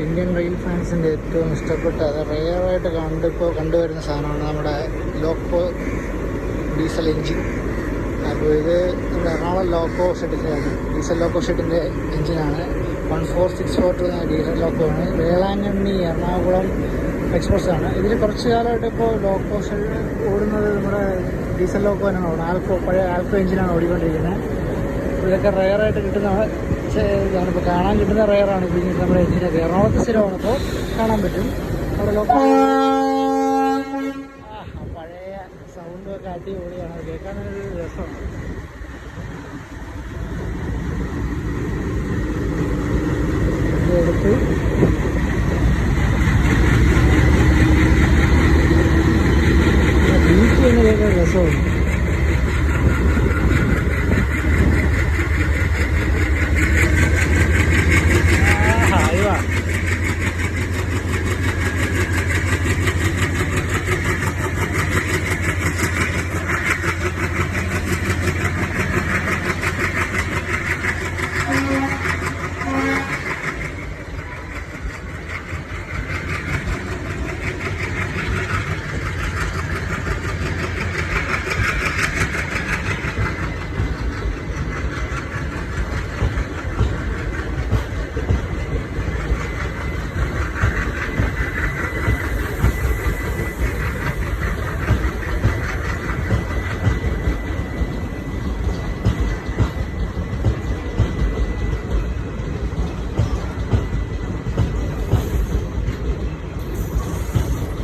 Indian rail ഫാൻസിൻ്റെ ഏറ്റവും ഇഷ്ടപ്പെട്ട അത് റെയറായിട്ട് കണ്ടുവരുന്ന സാധനമാണ് നമ്മുടെ ലോക്കോ ഡീസൽ എൻജിൻ. അപ്പോൾ ഇത് നമ്മുടെ എറണാകുളം ലോക്കോ ഷെഡിൻ്റെയാണ്, ഡീസൽ ലോക്കോ ഷെഡിൻ്റെ എൻജിനാണ്. 14642 ഡീസൽ ലോക്കോ ആണ്. വേളാങ്കണ്ണി എറണാകുളം എക്സ്പ്രസ് ആണ്. ഇതിൽ കുറച്ച് കാലമായിട്ട് ഇപ്പോൾ ലോക്കോ ഷെഡ് ഓടുന്നത് നമ്മുടെ ഡീസൽ ലോക്കോ തന്നെയാണ് ഓടുന്നത്. പഴയ ആൽക്കോ എൻജിനാണ് ഓടിക്കൊണ്ടിരിക്കുന്നത്. ഇതൊക്കെ റെയറായിട്ട് കിട്ടുന്ന ഇതാണിപ്പോൾ കാണാൻ കിട്ടുന്ന റെയറാണ്. ഇപ്പോൾ നമ്മുടെ എൻജിനൊക്കെ എറണാകുളത്ത് സ്ഥിരമാണ്, ഇപ്പോൾ കാണാൻ പറ്റും. അവിടെ ലോക്കോ പഴയ സൗണ്ടൊക്കെ അടിപൊളിയാണ്, അത് കേൾക്കാനൊരു രസമാണ്. എടുത്ത്